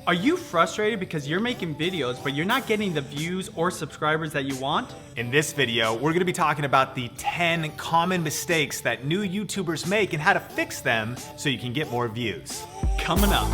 Are you frustrated because you're making videos, but you're not getting the views or subscribers that you want? In this video, we're gonna be talking about the 10 common mistakes that new YouTubers make and how to fix them so you can get more views. Coming up.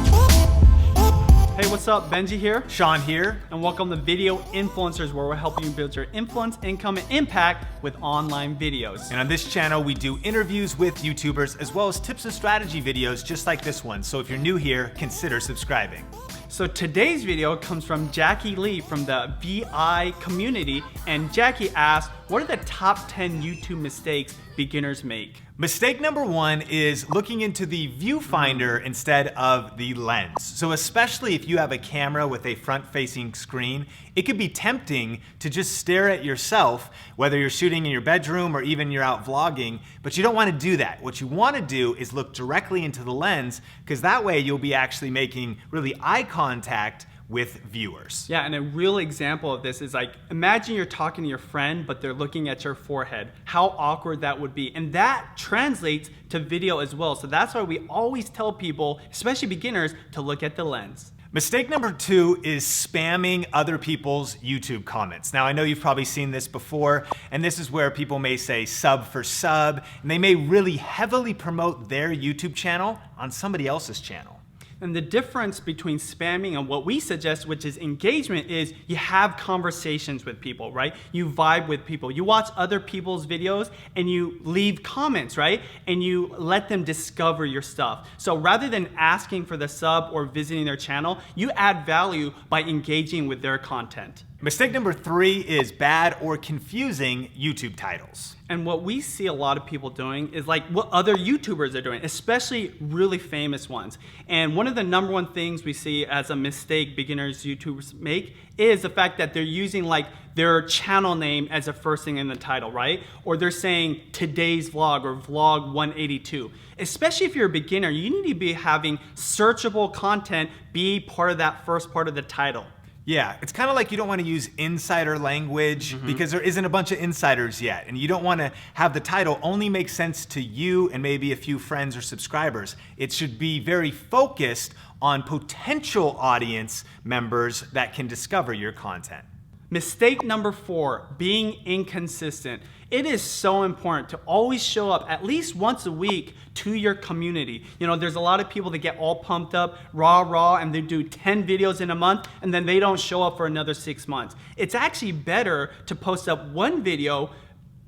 Hey, what's up? Benji here. Sean here. And welcome to Video Influencers, where we're helping you build your influence, income, and impact with online videos. And on this channel, we do interviews with YouTubers as well as tips and strategy videos just like this one. So if you're new here, consider subscribing. So today's video comes from Jackie Lee from the VI community, and Jackie asked, what are the top 10 YouTube mistakes beginners make? Mistake number one is looking into the viewfinder instead of the lens. So especially if you have a camera with a front-facing screen, it could be tempting to just stare at yourself, whether you're shooting in your bedroom or even you're out vlogging, but you don't want to do that. What you want to do is look directly into the lens, because that way you'll be actually making really eye contact with viewers. Yeah, and a real example of this is like, imagine you're talking to your friend, but they're looking at your forehead. How awkward that would be. And that translates to video as well. So that's why we always tell people, especially beginners, to look at the lens. Mistake number two is spamming other people's YouTube comments. Now, I know you've probably seen this before, and this is where people may say sub for sub, and they may really heavily promote their YouTube channel on somebody else's channel. And the difference between spamming and what we suggest, which is engagement, is you have conversations with people, right? You vibe with people. You watch other people's videos and you leave comments, right? And you let them discover your stuff. So rather than asking for the sub or visiting their channel, you add value by engaging with their content. Mistake number three is bad or confusing YouTube titles. And what we see a lot of people doing is like what other YouTubers are doing, especially really famous ones. And one of the number one things we see as a mistake beginners YouTubers make is the fact that they're using like their channel name as the first thing in the title, right? Or they're saying today's vlog or vlog 182. Especially if you're a beginner, you need to be having searchable content be part of that first part of the title. Yeah, it's kind of like you don't want to use insider language because there isn't a bunch of insiders yet. And you don't want to have the title only make sense to you and maybe a few friends or subscribers. It should be very focused on potential audience members that can discover your content. Mistake number 4, being inconsistent. It is so important to always show up at least once a week to your community. You know, there's a lot of people that get all pumped up, rah, and they do 10 videos in a month, and then they don't show up for another 6 months. It's actually better to post up one video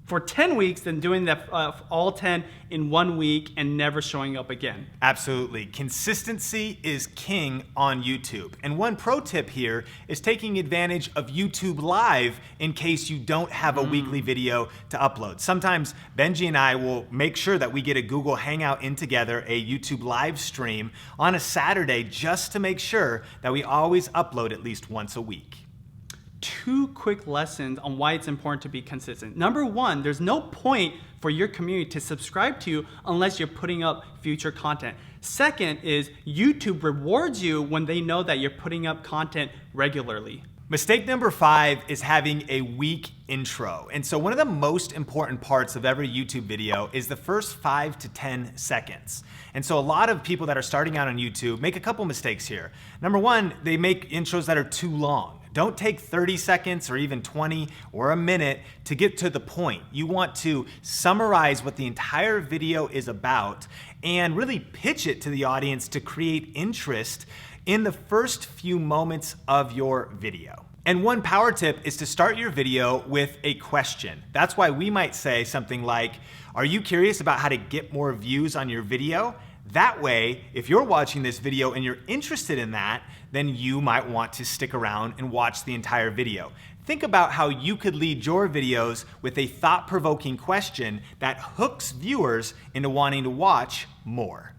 for 10 weeks than doing that all 10 in 1 week and never showing up again. Absolutely. Consistency is king on YouTube. And one pro tip here is taking advantage of YouTube Live in case you don't have a weekly video to upload. Sometimes Benji and I will make sure that we get a Google Hangout in together, a YouTube live stream on a Saturday, just to make sure that we always upload at least once a week. 2 quick lessons on why it's important to be consistent. Number 1, there's no point for your community to subscribe to you unless you're putting up future content. Second is YouTube rewards you when they know that you're putting up content regularly. Mistake number 5 is having a weak intro. And so one of the most important parts of every YouTube video is the first 5 to 10 seconds. And so a lot of people that are starting out on YouTube make a couple mistakes here. Number 1, they make intros that are too long. Don't take 30 seconds or even 20 or a minute to get to the point. You want to summarize what the entire video is about and really pitch it to the audience to create interest in the first few moments of your video. And one power tip is to start your video with a question. That's why we might say something like, are you curious about how to get more views on your video? That way, if you're watching this video and you're interested in that, then you might want to stick around and watch the entire video. Think about how you could lead your videos with a thought-provoking question that hooks viewers into wanting to watch more.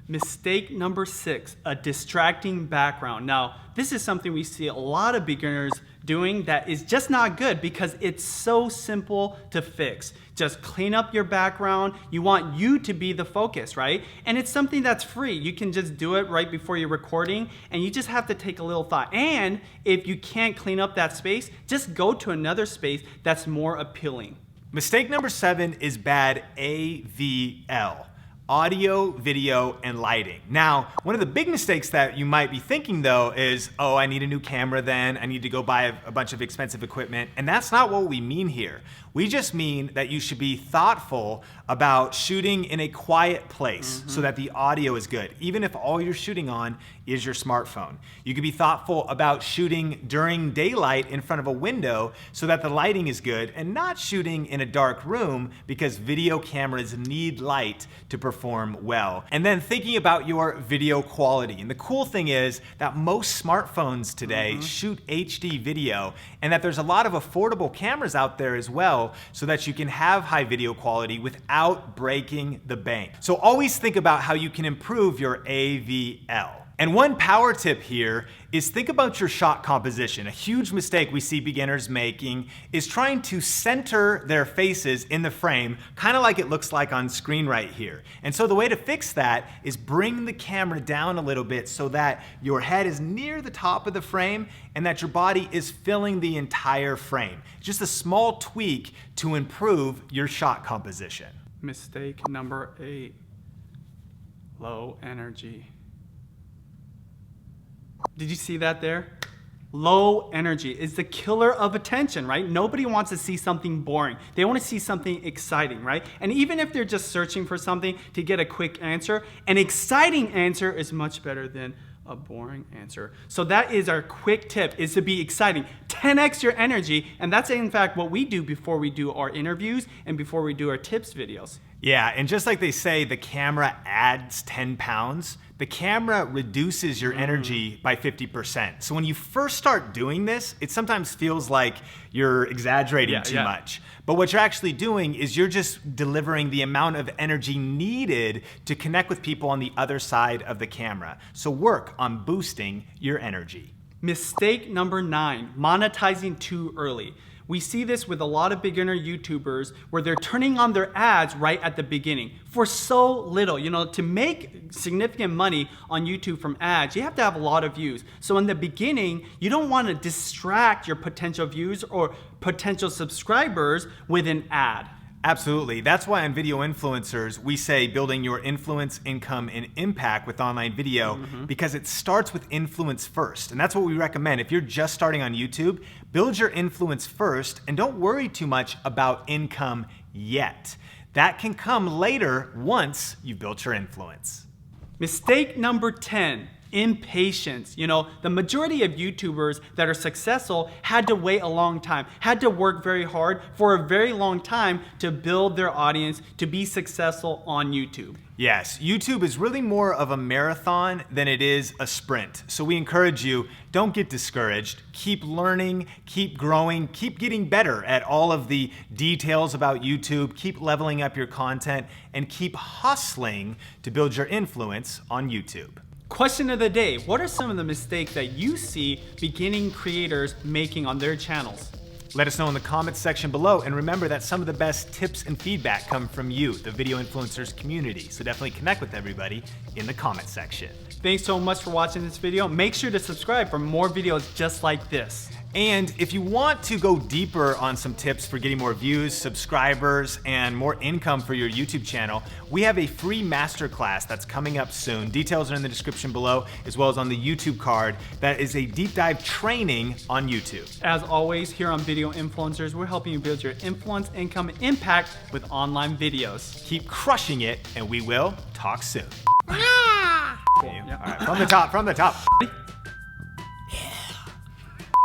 Mistake number 6, a distracting background. Now, this is something we see a lot of beginners doing that is just not good because it's so simple to fix. Just clean up your background. You want you to be the focus, right? And it's something that's free. You can just do it right before you're recording, and you just have to take a little thought. And if you can't clean up that space, just go to another space that's more appealing. Mistake number 7 is bad AVL. audio, video, and lighting. Now, one of the big mistakes that you might be thinking though is, oh, I need a new camera then, I need to go buy a bunch of expensive equipment, and that's not what we mean here. We just mean that you should be thoughtful about shooting in a quiet place so that the audio is good, even if all you're shooting on is your smartphone. You could be thoughtful about shooting during daylight in front of a window so that the lighting is good, and not shooting in a dark room because video cameras need light to perform well. And then thinking about your video quality. And the cool thing is that most smartphones today shoot HD video, and that there's a lot of affordable cameras out there as well, so that you can have high video quality without breaking the bank. So always think about how you can improve your AVL. And one power tip here is think about your shot composition. A huge mistake we see beginners making is trying to center their faces in the frame, kind of like it looks like on screen right here. And so the way to fix that is bring the camera down a little bit so that your head is near the top of the frame and that your body is filling the entire frame. Just a small tweak to improve your shot composition. Mistake number 8, low energy. Did you see that there? Low energy is the killer of attention, right? Nobody wants to see something boring. They want to see something exciting, right? And even if they're just searching for something to get a quick answer, an exciting answer is much better than a boring answer. So that is our quick tip, is to be exciting. 10x your energy, and that's in fact what we do before we do our interviews and before we do our tips videos. Yeah, and just like they say, the camera adds 10 pounds, the camera reduces your energy by 50%. So when you first start doing this, it sometimes feels like you're exaggerating too much. But what you're actually doing is you're just delivering the amount of energy needed to connect with people on the other side of the camera. So work on boosting your energy. Mistake number 9, monetizing too early. We see this with a lot of beginner YouTubers where they're turning on their ads right at the beginning for so little. You know, to make significant money on YouTube from ads, you have to have a lot of views. So in the beginning, you don't want to distract your potential views or potential subscribers with an ad. Absolutely. That's why on Video Influencers, we say building your influence, income, and impact with online video, because it starts with influence first. And that's what we recommend. If you're just starting on YouTube, build your influence first and don't worry too much about income yet. That can come later once you've built your influence. Mistake number 10. Impatience. You know, the majority of YouTubers that are successful had to wait a long time, had to work very hard for a very long time to build their audience to be successful on YouTube. Yes, YouTube is really more of a marathon than it is a sprint. So we encourage you, don't get discouraged. Keep learning, keep growing, keep getting better at all of the details about YouTube, keep leveling up your content, and keep hustling to build your influence on YouTube. Question of the day, what are some of the mistakes that you see beginning creators making on their channels? Let us know in the comments section below, and remember that some of the best tips and feedback come from you, the Video Influencers community. So definitely connect with everybody in the comments section. Thanks so much for watching this video. Make sure to subscribe for more videos just like this. And if you want to go deeper on some tips for getting more views, subscribers, and more income for your YouTube channel, we have a free masterclass that's coming up soon. Details are in the description below, as well as on the YouTube card. That is a deep dive training on YouTube. As always, here on Video Influencers, we're helping you build your influence, income, and impact with online videos. Keep crushing it, and we will talk soon. Cool. All right, from the top.